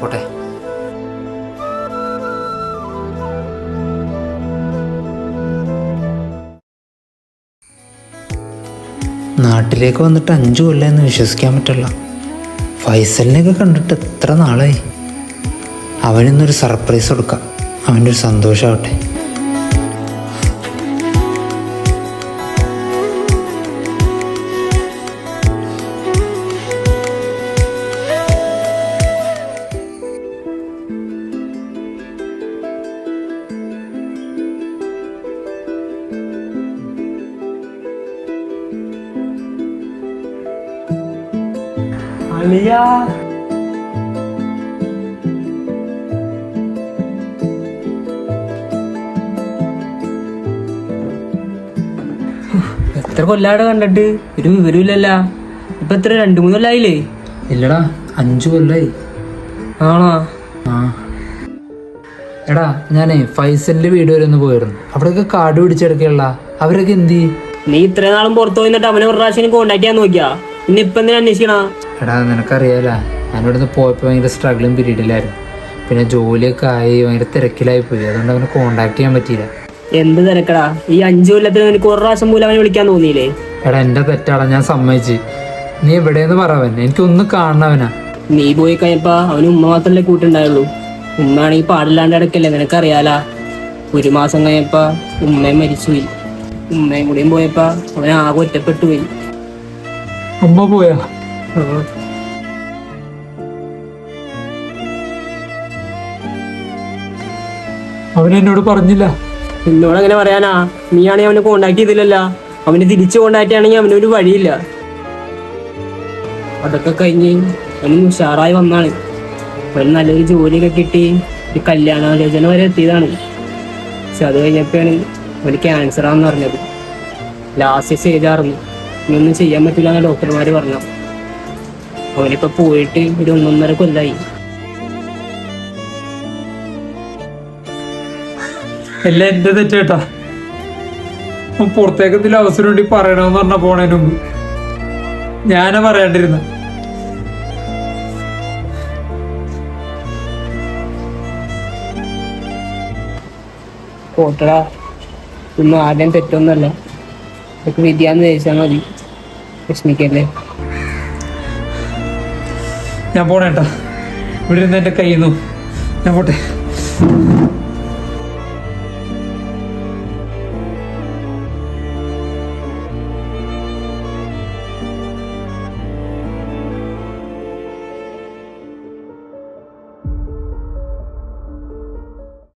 പോട്ടെ. നാട്ടിലേക്ക് വന്നിട്ട് 5 കൊല്ലമെന്ന് വിശ്വസിക്കാൻ പറ്റില്ല. ഫൈസലിനെയൊക്കെ കണ്ടിട്ട് എത്ര നാളായി. അവനിന്നൊരു സർപ്രൈസ് കൊടുക്കാം, അവൻ്റെ ഒരു സന്തോഷമാവട്ടെ. അലിയ എത്ര കൊല്ലാടെ കണ്ടിട്ട് ഒരു വിവരമില്ലല്ല. ഇപ്പൊ എത്ര 2-3 കൊല്ലായില്ലേ? ഇല്ലടാ, 5 കൊല്ലായി. ആണോ? ആ എടാ, ഞാനേ ഫൈസലിന്റെ വീട് വരെ ഒന്ന് പോയിരുന്നു. അവിടെയൊക്കെ കാട് പിടിച്ചെടുക്കല്ല. അവരൊക്കെ എന്ത്? നീ ഇത്ര നാളും പുറത്തു പോയിട്ട് അവനെ ഒരു പ്രാവശ്യം കോണ്ടാക്ട് ചെയ്യാൻ നോക്കിയാ, പിന്നെ ഇപ്പൊ എന്തിനാ അന്വേഷിക്കണ? എടാ, നിനക്കറിയാല, ഞാനിവിടെ നിന്ന് പോയപ്പോൾ ഭയങ്കര സ്ട്രഗിളും പീരീഡിലായിരുന്നു. പിന്നെ ജോലിയൊക്കെ ആയി ഭയങ്കര തിരക്കിലായി പോയി. അതുകൊണ്ട് അവനെ കോണ്ടാക്ട് ചെയ്യാൻ പറ്റിയില്ല. എന്ത് തിരക്കടാ? ഈ 5 കൊല്ലത്തിന് എനിക്ക് ഒരു പ്രാവശ്യം പോലും അവനെ വിളിക്കാൻ തോന്നിയില്ലേ? എടാ, എൻ്റെ തെറ്റാടാ, ഞാൻ സമ്മതിച്ച്. നീ എവിടെയെന്ന് പറവൻ, എനിക്കൊന്ന് കാണണവനാ. നീ പോയി കഴിഞ്ഞപ്പോ അവന് ഉമ്മ മാത്രല്ലേ കൂട്ടുണ്ടായുള്ളൂ. ഉമ്മ ആണെങ്കിൽ പാടില്ലാണ്ട് ഇടക്കല്ലേ, നിനക്കറിയാലാ. 1 മാസം കഴിഞ്ഞപ്പോ ഉമ്മയും മരിച്ചുപോയി. ഉമ്മയും കൂടിയും പോയപ്പോ അവൻ ആകെ ഒറ്റപ്പെട്ടു പോയി. ഉമ്മ പോയാ? അവനെന്നോട് പറഞ്ഞില്ല. എന്നോട് അങ്ങനെ പറയാനാ? നീയാണെങ്കിൽ അവനെ കോണ്ടാക്ട് ചെയ്തില്ലല്ല. അവന് തിരിച്ചു കോണ്ടാക്ട് ചെയ്യണമെങ്കിൽ അവനൊരു വഴിയില്ല. അതൊക്കെ കഴിഞ്ഞ് അവന് ഉഷാറായി വന്നാണ്. അവന് നല്ലൊരു ജോലിയൊക്കെ കിട്ടി, ഒരു കല്യാണാലോചന വരെ എത്തിയതാണ്. പക്ഷെ അത് കഴിഞ്ഞപ്പോഴാണ് അവന് ക്യാൻസറാന്ന് പറഞ്ഞത്. ലാസ്റ്റ് സ്റ്റേജായിരുന്നു. ഇനിയൊന്നും ചെയ്യാൻ പറ്റില്ല എന്ന് ഡോക്ടർമാര് പറഞ്ഞു. അവനിപ്പോ പോയിട്ട് ഒരു 1.5 കൊല്ലായി. എല്ലാം എന്റെ തെറ്റേട്ടാ. പുറത്തേക്ക് എന്തെങ്കിലും അവസരം വേണ്ടി പറയണമെന്ന് പറഞ്ഞ പോണതിന് മുമ്പ് ഞാനാ പറയാണ്ടിരുന്ന. പോട്ടടാ, ഒന്നും ആദ്യം തെറ്റൊന്നുമല്ല. ഇതൊക്കെ വിദ്യാന്ന് ചോദിച്ചാൽ മതി. വിഷമിക്കല്ലേ. ഞാൻ പോണേട്ടാ, ഇവിടെ ഇരുന്ന് എന്റെ കയ്യിൽ നിന്നു. ഞാൻ പോട്ടെ.